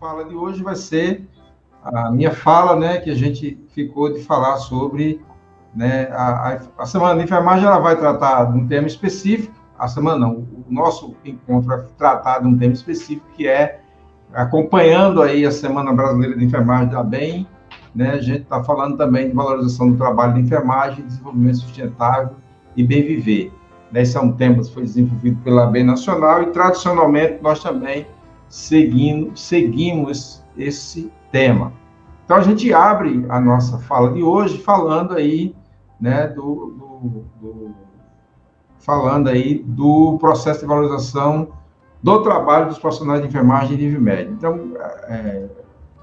fala de hoje vai ser a minha fala, né, que a gente ficou de falar sobre, né, a Semana de Enfermagem. Ela vai tratar de um tema específico, a semana não, o nosso encontro vai tratar de um tema específico, que é acompanhando aí a Semana Brasileira de Enfermagem da BEM, né, a gente está falando também de valorização do trabalho de enfermagem, desenvolvimento sustentável e bem viver. Esse é um tema que foi desenvolvido pela BEM Nacional e, tradicionalmente, nós também seguimos esse tema. Então, a gente abre a nossa fala de hoje falando aí, né, falando aí do processo de valorização do trabalho dos profissionais de enfermagem de nível médio. Então,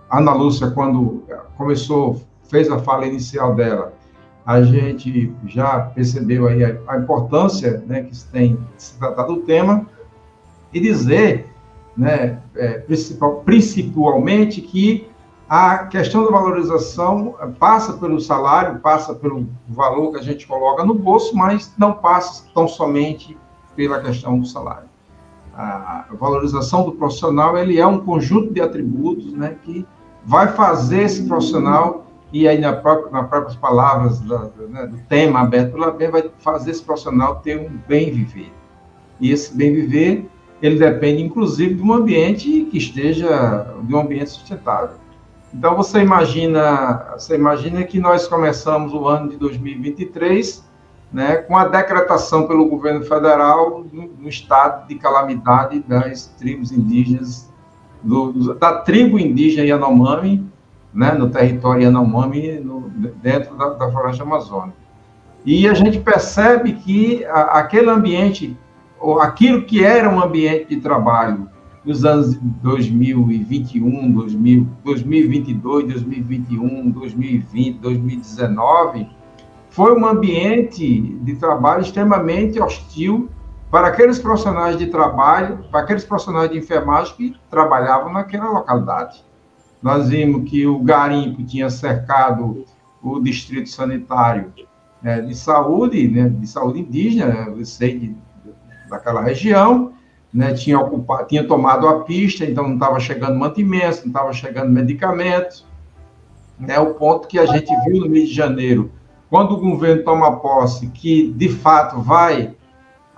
a Ana Lúcia, quando fez a fala inicial dela, a gente já percebeu aí a importância, né, que se tem de se tratar do tema e dizer, né, principalmente que a questão da valorização passa pelo salário, passa pelo valor que a gente coloca no bolso, mas não passa tão somente pela questão do salário. A valorização do profissional, ele é um conjunto de atributos, né, que vai fazer esse profissional, e aí nas próprias palavras do tema aberto pela BEM, vai fazer esse profissional ter um bem viver. E esse bem viver, ele depende, inclusive, de um ambiente sustentável. Então, você imagina que nós começamos o ano de 2023, né, com a decretação pelo governo federal no estado de calamidade das tribos indígenas, da tribo indígena Yanomami, né, no território Yanomami, dentro da floresta amazônica. E a gente percebe que aquele ambiente, ou aquilo que era um ambiente de trabalho nos anos 2021, 2022, 2021, 2020, 2019, foi um ambiente de trabalho extremamente hostil para aqueles profissionais de trabalho, para aqueles profissionais de enfermagem que trabalhavam naquela localidade. Nós vimos que o garimpo tinha cercado o distrito sanitário de saúde, né, de saúde indígena, eu sei daquela região, né, tinha tomado a pista, então não estava chegando mantimentos, não estava chegando medicamentos, né, o ponto que a gente viu no mês de janeiro, quando o governo toma posse, que de fato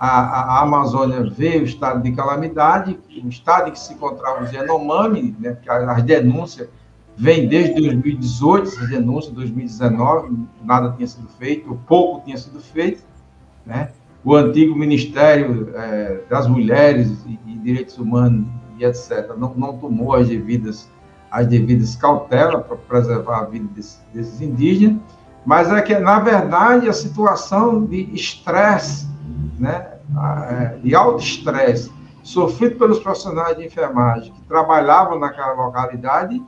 a Amazônia vê o estado de calamidade, o estado em que se encontrava os Yanomami, né, porque as denúncias vêm desde 2018, essas denúncias, 2019, nada tinha sido feito, ou pouco tinha sido feito, né? O antigo Ministério das Mulheres e Direitos Humanos e etc. não tomou as devidas cautelas para preservar a vida desses indígenas, mas é que, na verdade, a situação de estresse, né, de alto estresse, sofrido pelos profissionais de enfermagem que trabalhavam naquela localidade,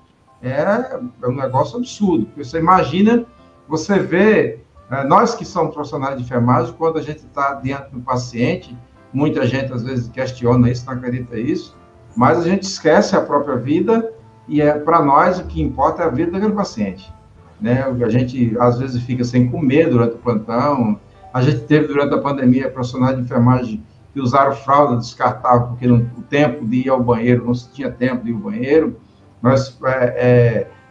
é um negócio absurdo. Porque você imagina, você vê, nós que somos profissionais de enfermagem, quando a gente está diante do paciente, muita gente às vezes questiona isso, não acredita nisso, mas a gente esquece a própria vida e para nós o que importa é a vida daquele paciente. Né? A gente às vezes fica sem comer durante o plantão. A gente teve durante a pandemia profissionais de enfermagem que usaram fralda descartável porque o tempo de ir ao banheiro, não se tinha tempo de ir ao banheiro.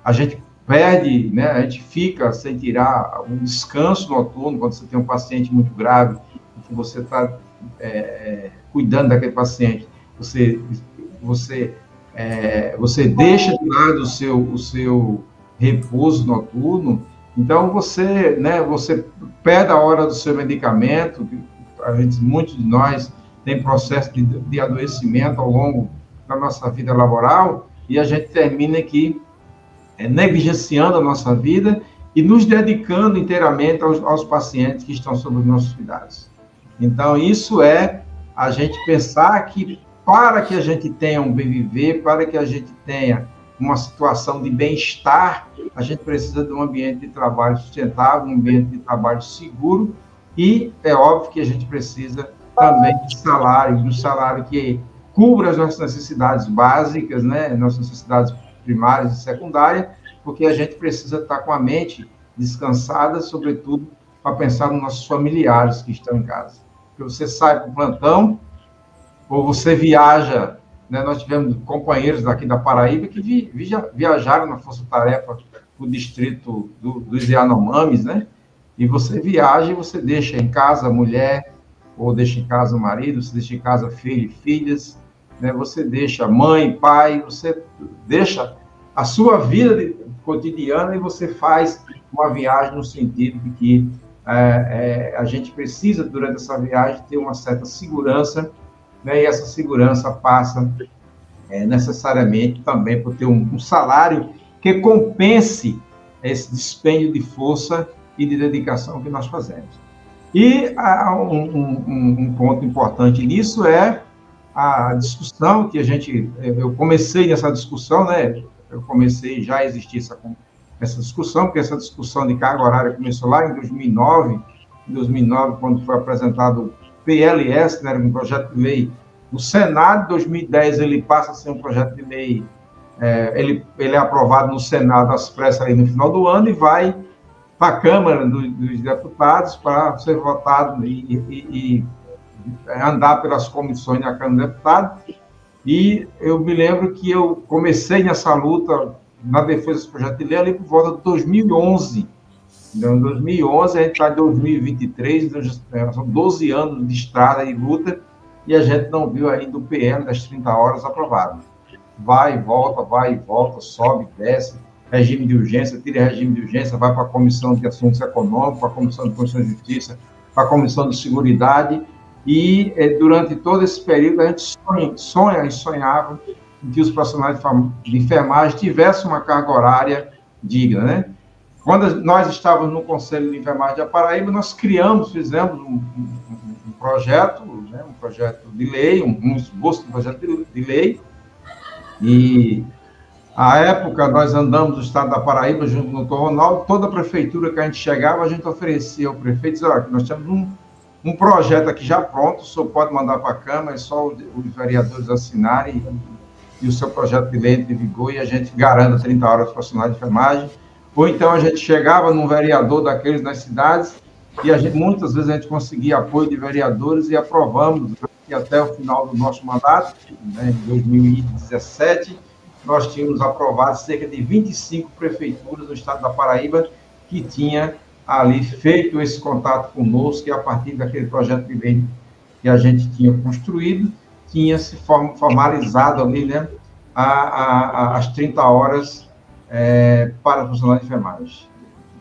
A gente perde, né? A gente fica sem tirar um descanso noturno quando você tem um paciente muito grave, que você está cuidando daquele paciente. Você deixa de lado o seu repouso noturno. Então, você perde a hora do seu medicamento. Muitos de nós têm processo de adoecimento ao longo da nossa vida laboral, e a gente termina aqui negligenciando a nossa vida e nos dedicando inteiramente aos pacientes que estão sob os nossos cuidados. Então, isso é a gente pensar que, para que a gente tenha um bem viver, para que a gente tenha uma situação de bem-estar, a gente precisa de um ambiente de trabalho sustentável, um ambiente de trabalho seguro, e é óbvio que a gente precisa também de um salário que cubra as nossas necessidades básicas, né, nossas necessidades primárias e secundárias, porque a gente precisa estar com a mente descansada, sobretudo para pensar nos nossos familiares que estão em casa. Porque você sai para o plantão, ou você viaja né? Nós tivemos companheiros daqui da Paraíba que viajaram na Força Tarefa para o distrito dos Yanomamis, né? E você viaja e você deixa em casa a mulher, ou deixa em casa o marido, você deixa em casa filho e filhas, né? Você deixa mãe, pai, você deixa a sua vida cotidiana e você faz uma viagem no sentido de que a gente precisa, durante essa viagem, ter uma certa segurança, né? E essa segurança passa necessariamente também por ter um salário que compense esse dispêndio de força e de dedicação que nós fazemos. E um ponto importante nisso é a discussão que eu comecei nessa discussão, né? Eu comecei, já existir essa discussão, porque essa discussão de carga horária começou lá em 2009, quando foi apresentado o PLS, né, um projeto de lei no Senado. Em 2010 ele passa a ser um projeto de lei, ele é aprovado no Senado às pressas aí no final do ano e vai para a Câmara dos Deputados para ser votado e andar pelas comissões da Câmara dos Deputados. E eu me lembro que eu comecei nessa luta na defesa desse projeto de lei ali por volta de 2011. Então, em 2011, a gente está em 2023, então são 12 anos de estrada e luta, e a gente não viu ainda o PL das 30 horas aprovado. Vai e volta, sobe, desce, regime de urgência, tira regime de urgência, vai para a Comissão de Assuntos Econômicos, para a Comissão de Constituição e Justiça, para a Comissão de Seguridade, e durante todo esse período a gente sonhava em que os profissionais de enfermagem tivessem uma carga horária digna, né? Quando nós estávamos no Conselho de Enfermagem da Paraíba, nós fizemos um projeto, né, um projeto de lei, um esboço de projeto de lei, e à época nós andamos no estado da Paraíba junto com o Dr. Ronaldo. Toda a prefeitura que a gente chegava, a gente oferecia ao prefeito, dizia, olha, nós temos um projeto aqui já pronto, o senhor pode mandar para a Câmara, é só os vereadores assinarem e o seu projeto de lei entra em vigor e a gente garanta 30 horas de profissionais de enfermagem. Ou então a gente chegava num vereador daqueles nas cidades e muitas vezes a gente conseguia apoio de vereadores e aprovamos, e até o final do nosso mandato, né, em 2017, nós tínhamos aprovado cerca de 25 prefeituras do estado da Paraíba que tinha ali feito esse contato conosco, e a partir daquele projeto de lei que a gente tinha construído, tinha se formalizado ali, né, as 30 horas para funcionário de enfermagem.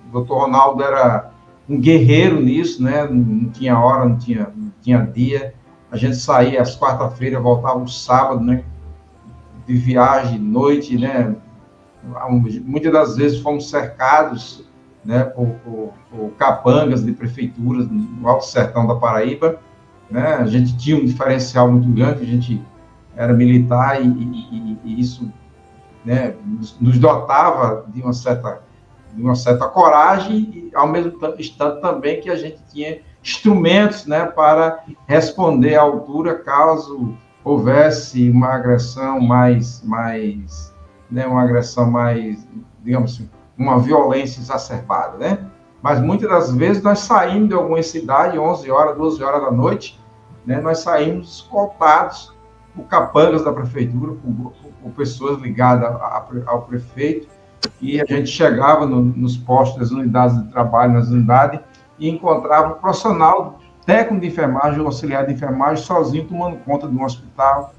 O doutor Ronaldo era um guerreiro nisso, né, não tinha hora, não tinha dia, a gente saía às quarta-feiras, voltava no sábado, né, de viagem, noite, né, muitas das vezes fomos cercados, né, por capangas de prefeituras no Alto Sertão da Paraíba, né? A gente tinha um diferencial muito grande, a gente era militar e isso, né, nos dotava de uma certa coragem, e ao mesmo tempo também que a gente tinha instrumentos, né, para responder à altura caso houvesse uma agressão né, uma agressão mais, digamos assim, uma violência exacerbada, né? Mas muitas das vezes nós saímos de alguma cidade, 11 horas, 12 horas da noite, né? Nós saímos escoltados por capangas da prefeitura, por pessoas ligadas ao prefeito, e a gente chegava nos postos das unidades de trabalho, nas unidades, e encontrava um profissional técnico de enfermagem, ou auxiliar de enfermagem, sozinho tomando conta de um hospital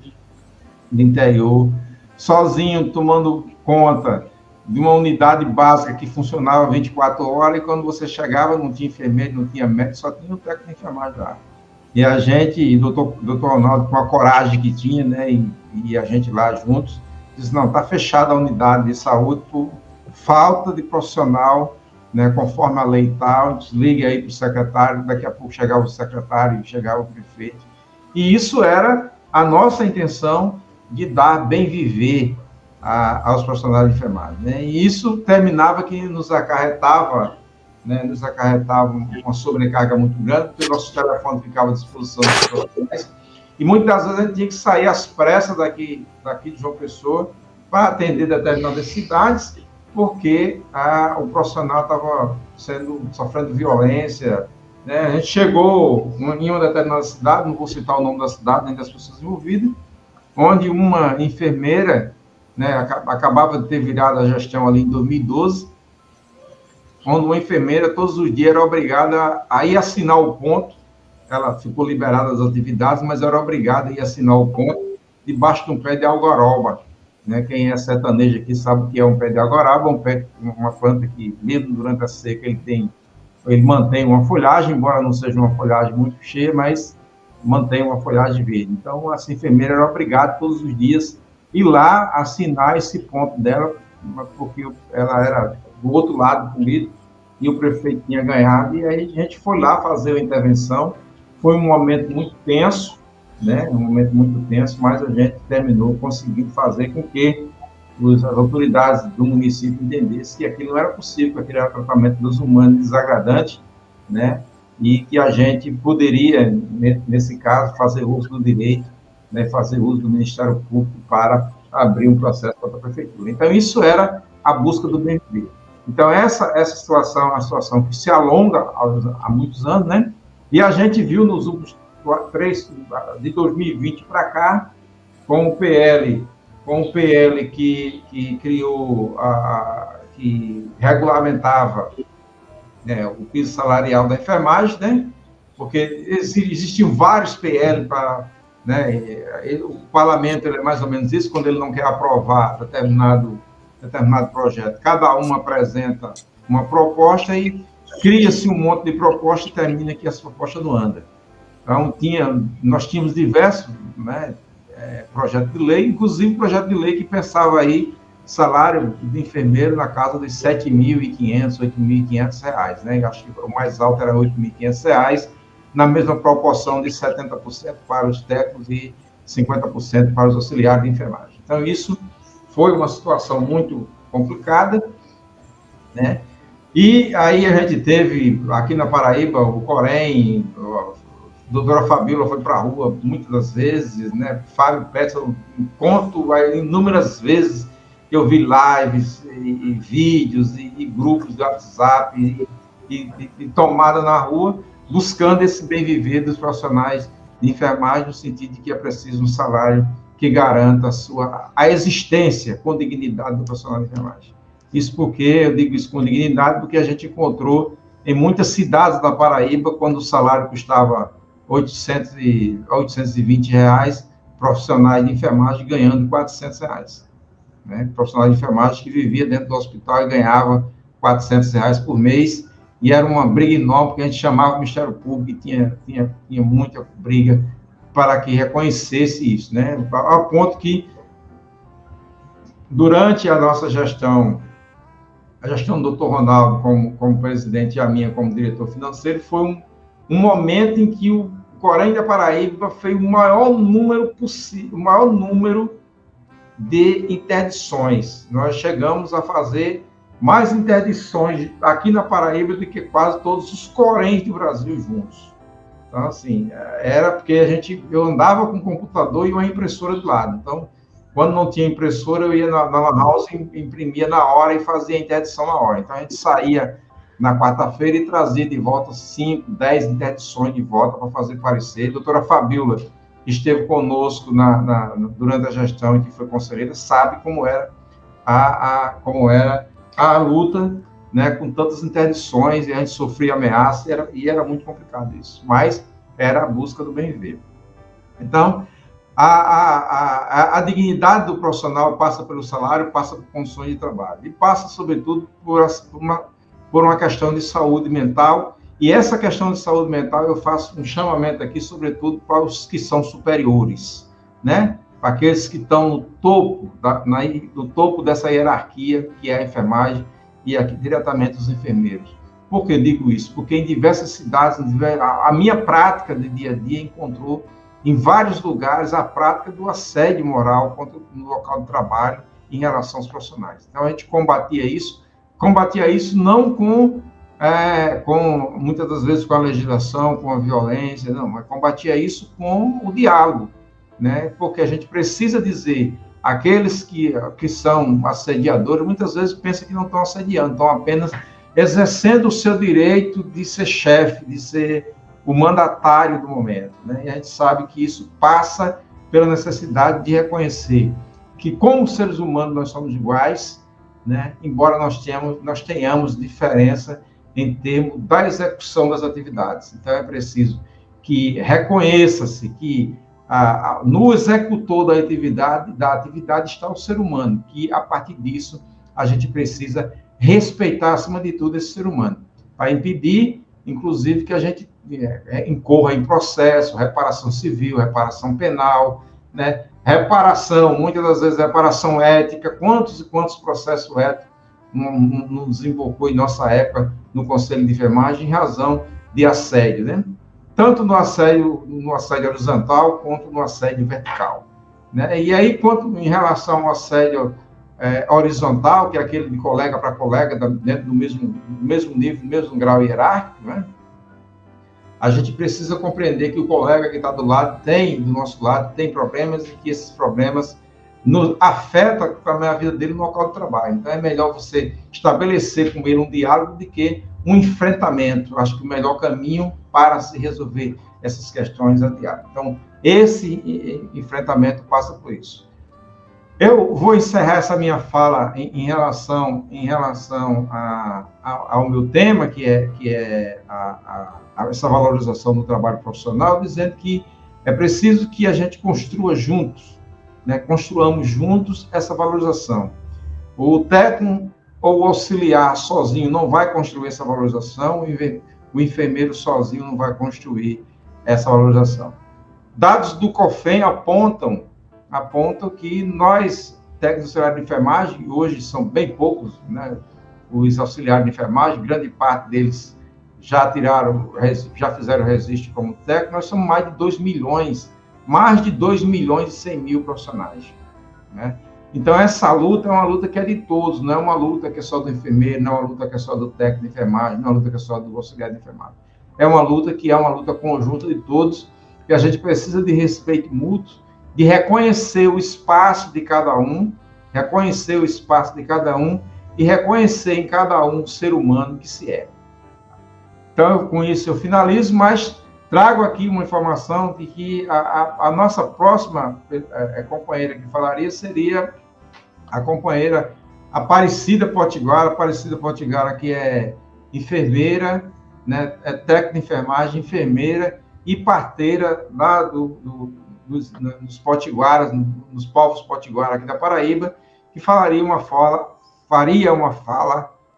de interior, sozinho tomando conta de uma unidade básica que funcionava 24 horas, e quando você chegava não tinha enfermeiro, não tinha médico, só tinha o técnico de enfermagem lá. E a gente, o doutor Ronaldo, com a coragem que tinha, né, e a gente lá juntos, disse, não, está fechada a unidade de saúde por falta de profissional, né, conforme a lei tal, desligue aí para o secretário, daqui a pouco chegava o secretário e chegava o prefeito. E isso era a nossa intenção de dar bem viver aos profissionais de enfermagem, né? E isso terminava que nos acarretava, né, uma sobrecarga muito grande, porque o nosso telefone ficava à disposição dos profissionais, e muitas vezes a gente tinha que sair às pressas daqui de João Pessoa para atender determinadas cidades, porque o profissional estava sofrendo violência, né? A gente chegou em uma determinada cidade, não vou citar o nome da cidade, nem das pessoas envolvidas, onde uma enfermeira, né, acabava de ter virado a gestão ali em 2012, onde uma enfermeira todos os dias era obrigada a ir assinar o ponto. Ela ficou liberada das atividades, mas era obrigada a ir assinar o ponto debaixo de um pé de algaroba. Né? Quem é sertanejo aqui sabe o que é um pé de algaroba, uma planta que, mesmo durante a seca, ele mantém uma folhagem, embora não seja uma folhagem muito cheia, mas mantém uma folhagem verde. Então, essa enfermeira era obrigada todos os dias ir lá assinar esse ponto dela, porque ela era do outro lado comigo, e o prefeito tinha ganhado, e aí a gente foi lá fazer a intervenção. Foi um momento muito tenso, né? Um momento muito tenso, mas a gente terminou conseguindo fazer com que as autoridades do município entendessem que aquilo não era possível, que aquilo era tratamento desumano, desagradante, né? E que a gente poderia, nesse caso, fazer uso do direito, né? Fazer uso do Ministério Público para abrir um processo contra a prefeitura. Então, isso era a busca do bem viver. Então, essa situação é uma situação que se alonga há muitos anos, né? E a gente viu nos últimos de 2020 para cá, com o PL que criou, que regulamentava, né, o piso salarial da enfermagem, né? Porque existiam vários PL para, né, o parlamento ele é mais ou menos isso, quando ele não quer aprovar determinado projeto, cada um apresenta uma proposta e cria-se um monte de propostas e termina que essa proposta não anda. Então, nós tínhamos diversos, né, projetos de lei, inclusive projeto de lei que pensava aí salário de enfermeiro na casa dos R$ 7.500, R$ 8.500, né? Eu acho que o mais alto era R$ 8.500, na mesma proporção de 70% para os técnicos e 50% para os auxiliares de enfermagem. Então, isso foi uma situação muito complicada, né? E aí a gente teve, aqui na Paraíba, o Corém, a doutora Fabíola foi para a rua muitas das vezes, né? Fábio Petson, conto inúmeras vezes que eu vi lives e vídeos e grupos de WhatsApp e tomada na rua, buscando esse bem viver dos profissionais de enfermagem, no sentido de que é preciso um salário que garanta a existência com dignidade do profissional de enfermagem. Isso porque, eu digo isso com dignidade, porque a gente encontrou em muitas cidades da Paraíba, quando o salário custava R$820, profissionais de enfermagem ganhando R$400. Né? Profissionais de enfermagem que vivia dentro do hospital e ganhava R$400 por mês, e era uma briga enorme, porque a gente chamava o Ministério Público e tinha muita briga para que reconhecesse isso, né? Ao ponto que, durante a nossa gestão, a gestão do Dr. Ronaldo como presidente e a minha como diretor financeiro, foi um momento em que o Corém da Paraíba fez o maior número possível, o maior número de interdições. Nós chegamos a fazer mais interdições aqui na Paraíba do que quase todos os Coréns do Brasil juntos. Então, assim, era porque eu andava com o computador e uma impressora do lado. Então, quando não tinha impressora, eu ia na Lan House, imprimia na hora e fazia a interdição na hora. Então, a gente saía na quarta-feira e trazia de volta 5, 10 interdições de volta para fazer parecer. A doutora Fabíola, que esteve conosco durante a gestão e que foi conselheira, sabe como era a luta, né, com tantas interdições, e a gente sofria ameaça, e era muito complicado isso. Mas era a busca do bem viver. Então, a dignidade do profissional passa pelo salário, passa por condições de trabalho, e passa, sobretudo, por uma questão de saúde mental. E essa questão de saúde mental, eu faço um chamamento aqui, sobretudo, para os que são superiores, né? Para aqueles que estão no topo dessa hierarquia, que é a enfermagem, e aqui diretamente os enfermeiros. Por que eu digo isso? Porque em diversas cidades, a minha prática de dia a dia encontrou em vários lugares a prática do assédio moral no local de trabalho em relação aos profissionais. Então, a gente combatia isso não muitas das vezes com a legislação, com a violência, não, mas combatia isso com o diálogo, né? Porque a gente precisa dizer, aqueles que são assediadores, muitas vezes pensam que não estão assediando, estão apenas exercendo o seu direito de ser chefe, de ser o mandatário do momento, né? E a gente sabe que isso passa pela necessidade de reconhecer que, como seres humanos, nós somos iguais, né? Embora nós tenhamos diferença em termos da execução das atividades. Então, é preciso que reconheça-se que no executor da atividade está o ser humano, que, a partir disso, a gente precisa respeitar, acima de tudo, esse ser humano, para impedir, inclusive, que a gente incorra em processo, reparação civil, reparação penal, né? Reparação, muitas das vezes, reparação ética. Quantos e quantos processos éticos não desembocou em nossa época no Conselho de Enfermagem em razão de assédio, né? Tanto no assédio horizontal quanto no assédio vertical, né? E aí, quanto em relação ao assédio horizontal, que é aquele de colega para colega, dentro do mesmo nível, do mesmo grau hierárquico, né? A gente precisa compreender que o colega que está do nosso lado, tem problemas, e que esses problemas afetam também a vida dele no local de trabalho. Então, é melhor você estabelecer com ele um diálogo do que um enfrentamento. Acho que o melhor caminho para se resolver essas questões é diálogo. Então, esse enfrentamento passa por isso. Eu vou encerrar essa minha fala em relação ao meu tema, que é essa valorização do trabalho profissional, dizendo que é preciso que a gente construa juntos, né? Construamos juntos essa valorização. O técnico ou o auxiliar sozinho não vai construir essa valorização, o enfermeiro sozinho não vai construir essa valorização. Dados do COFEN apontam que nós, técnicos auxiliares de enfermagem, hoje são bem poucos, né? Os auxiliares de enfermagem, grande parte deles já fizeram registro como técnico. Nós somos mais de 2 milhões e 100 mil profissionais, né? Então, essa luta é uma luta que é de todos, não é uma luta que é só do enfermeiro, não é uma luta que é só do técnico de enfermagem, não é uma luta que é só do auxiliar de enfermagem. É uma luta conjunta de todos, que a gente precisa de respeito mútuo, de reconhecer o espaço de cada um, e reconhecer em cada um o ser humano que se é. Então, com isso eu finalizo, mas trago aqui uma informação de que a nossa próxima companheira que falaria seria a companheira Aparecida Potiguara, que é enfermeira, né, é técnica de enfermagem, enfermeira e parteira lá nos potiguaras, nos povos potiguaras aqui da Paraíba, que faria uma fala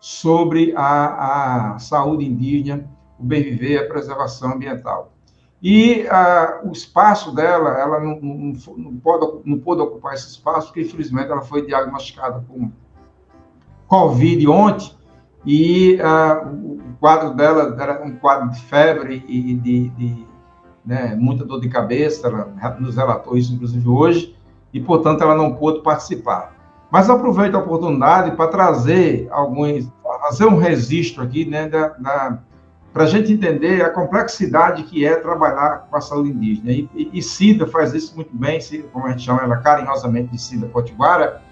sobre a saúde indígena, o bem viver e a preservação ambiental. E o espaço dela, ela não pôde ocupar esse espaço, porque, infelizmente, ela foi diagnosticada com Covid ontem, e o quadro dela era um quadro de febre e de muita dor de cabeça. Ela nos relatou isso, inclusive, hoje, e, portanto, ela não pôde participar. Mas aproveito a oportunidade para fazer um registro aqui, né, para a gente entender a complexidade que é trabalhar com a saúde indígena. E Cida faz isso muito bem, Cida, como a gente chama ela carinhosamente de Cida Potiguara,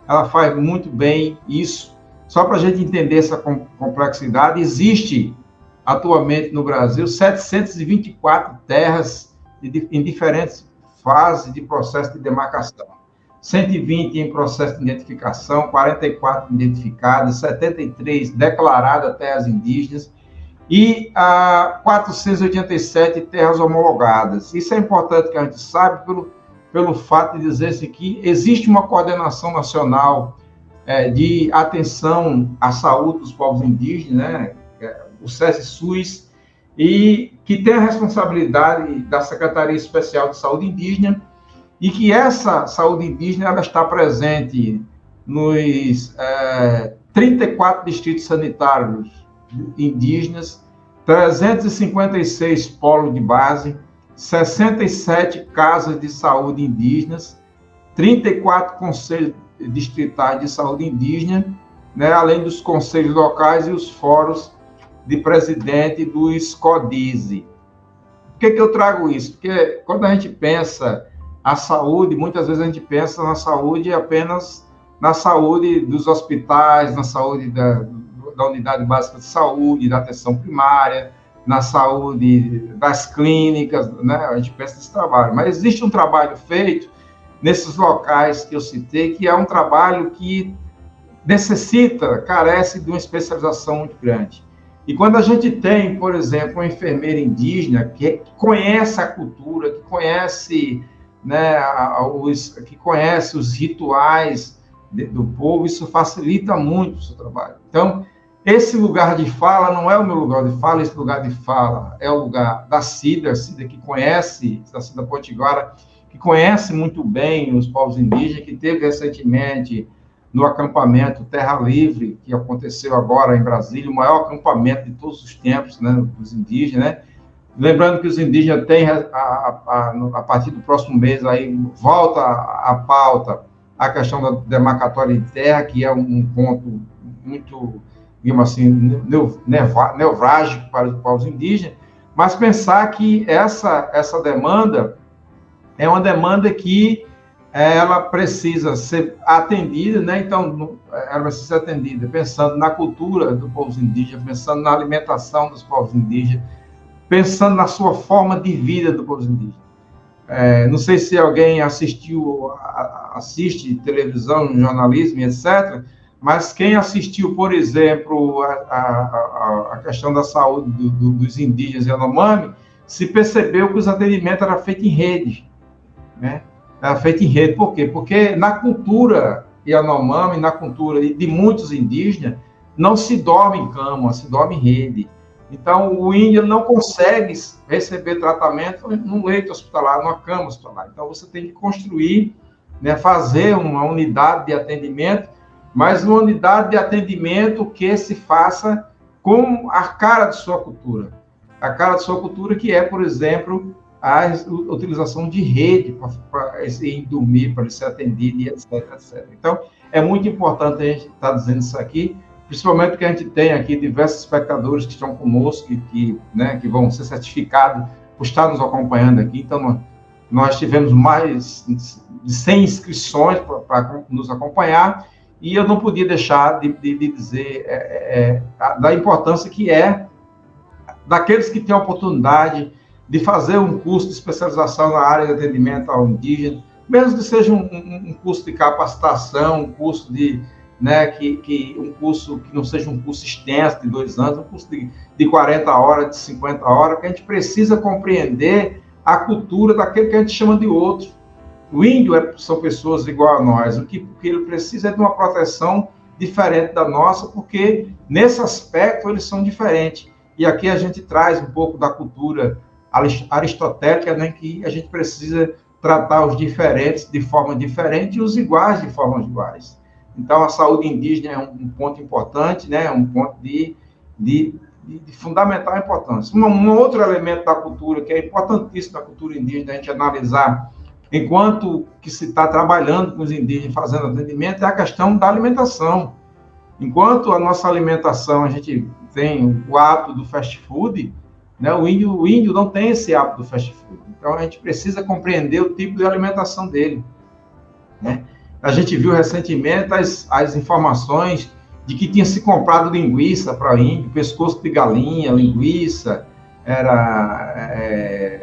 ela faz muito bem isso. Só para a gente entender essa complexidade, existe atualmente no Brasil 724 terras em diferentes fases de processo de demarcação. 120 em processo de identificação, 44 identificadas, 73 declaradas terras indígenas e 487 terras homologadas. Isso é importante que a gente saiba pelo fato de dizer-se que existe uma coordenação nacional de atenção à saúde dos povos indígenas, né? O SESI-SUS, e que tem a responsabilidade da Secretaria Especial de Saúde Indígena, e que essa saúde indígena ela está presente nos 34 distritos sanitários indígenas, 356 polos de base, 67 casas de saúde indígenas, 34 conselhos distritais de saúde indígena, né, além dos conselhos locais e os fóruns de presidente do SCODISE. Por que eu trago isso? Porque quando a gente pensa a saúde, muitas vezes a gente pensa na saúde apenas na saúde dos hospitais, na saúde da unidade básica de saúde, da atenção primária, na saúde das clínicas, né? A gente pensa nesse trabalho. Mas existe um trabalho feito nesses locais que eu citei, que é um trabalho que carece de uma especialização muito grande. E quando a gente tem, por exemplo, uma enfermeira indígena que conhece a cultura, que conhece, né, que conhece os rituais do povo, isso facilita muito o seu trabalho. Então, esse lugar de fala não é o meu lugar de fala, esse lugar de fala é o lugar da Cida, que conhece, da Cida Potiguara, que conhece muito bem os povos indígenas, que teve recentemente no acampamento Terra Livre, que aconteceu agora em Brasília, o maior acampamento de todos os tempos, né, dos indígenas, né? Lembrando que os indígenas têm, a partir do próximo mês, aí volta a pauta a questão da demarcatória de terra, que é um ponto muito, digamos assim, nevrálgico para os indígenas, mas pensar que essa demanda é uma demanda que ela precisa ser atendida, né? Então, ela precisa ser atendida pensando na cultura dos povos indígenas, pensando na alimentação dos povos indígenas, pensando na sua forma de vida dos povos indígenas. Não sei se alguém assiste televisão, jornalismo, etc., mas quem assistiu, por exemplo, a questão da saúde dos indígenas Yanomami, se percebeu que os atendimentos eram feitos em rede, né? Era feito em rede. Por quê? Porque na cultura Yanomami, na cultura de muitos indígenas, não se dorme em cama, se dorme em rede. Então, o índio não consegue receber tratamento num leito hospitalar, numa cama hospitalar. Então, você tem que construir, né, fazer uma unidade de atendimento, mas uma unidade de atendimento que se faça com a cara de sua cultura. A cara de sua cultura, que é, por exemplo, a utilização de rede para ele dormir, para ele ser atendido, e etc, etc. Então, é muito importante a gente estar dizendo isso aqui, principalmente porque a gente tem aqui diversos espectadores que estão conosco, né, que vão ser certificados por estar nos acompanhando aqui. Então, nós tivemos mais de 100 inscrições para nos acompanhar, e eu não podia deixar de dizer da importância que é daqueles que têm a oportunidade de fazer um curso de especialização na área de atendimento ao indígena, mesmo que seja um curso de capacitação, um curso um curso que não seja um curso extenso de 2 anos, um curso de 40 horas, de 50 horas, que a gente precisa compreender a cultura daquele que a gente chama de outro. O índio são pessoas igual a nós, o que ele precisa é de uma proteção diferente da nossa, porque nesse aspecto eles são diferentes. E aqui a gente traz um pouco da cultura aristotélica, né, que a gente precisa tratar os diferentes de forma diferente e os iguais de forma iguais. Então, a saúde indígena é um ponto importante, né, é um ponto de fundamental importância. Um outro elemento da cultura que é importantíssimo da cultura indígena, a gente analisar enquanto que se está trabalhando com os indígenas fazendo atendimento, é a questão da alimentação. Enquanto a nossa alimentação, a gente tem o hábito do fast food, né, o índio não tem esse hábito do fast food. Então, a gente precisa compreender o tipo de alimentação dele, né? A gente viu recentemente as informações de que tinha se comprado linguiça para o índio, pescoço de galinha, linguiça,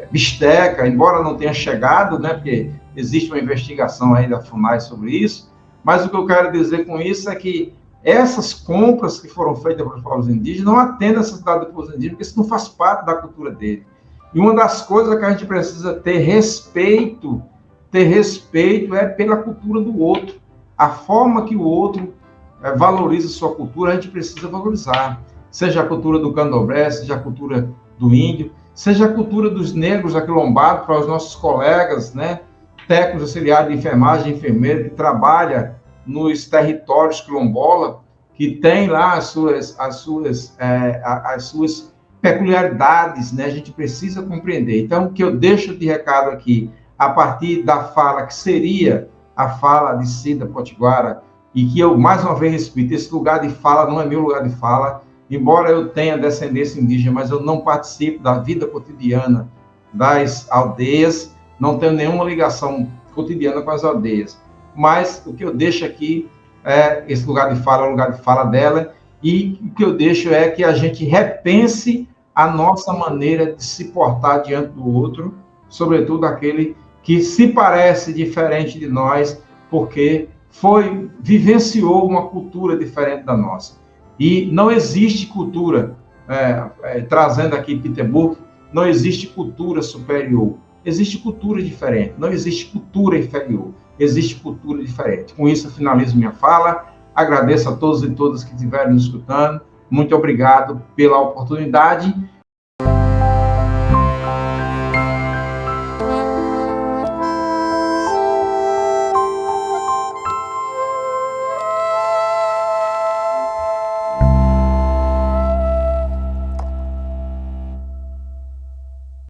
bisteca, embora não tenha chegado, né, porque existe uma investigação aí da FUNAI sobre isso, mas o que eu quero dizer com isso é que essas compras que foram feitas para os povos indígenas não atendem a necessidade dos povos indígenas, porque isso não faz parte da cultura dele. E uma das coisas que a gente precisa ter respeito é pela cultura do outro. A forma que o outro valoriza sua cultura, a gente precisa valorizar. Seja a cultura do candomblé, seja a cultura do índio, seja a cultura dos negros aquilombados, para os nossos colegas, né, técnicos auxiliares de enfermagem, enfermeiro, que trabalha nos territórios quilombola, que tem lá as suas peculiaridades, né? A gente precisa compreender. Então, o que eu deixo de recado aqui, a partir da fala que seria a fala de Cida Potiguara, e que eu, mais uma vez, repito, esse lugar de fala não é meu lugar de fala, embora eu tenha descendência indígena, mas eu não participo da vida cotidiana das aldeias, não tenho nenhuma ligação cotidiana com as aldeias. Mas o que eu deixo aqui é esse lugar de fala, é o lugar de fala dela, e o que eu deixo é que a gente repense a nossa maneira de se portar diante do outro, sobretudo aquele que se parece diferente de nós, porque vivenciou uma cultura diferente da nossa. E não existe cultura, trazendo aqui Peterburg, não existe cultura superior, existe cultura diferente, não existe cultura inferior, existe cultura diferente. Com isso, eu finalizo minha fala, agradeço a todos e todas que estiveram nos escutando, muito obrigado pela oportunidade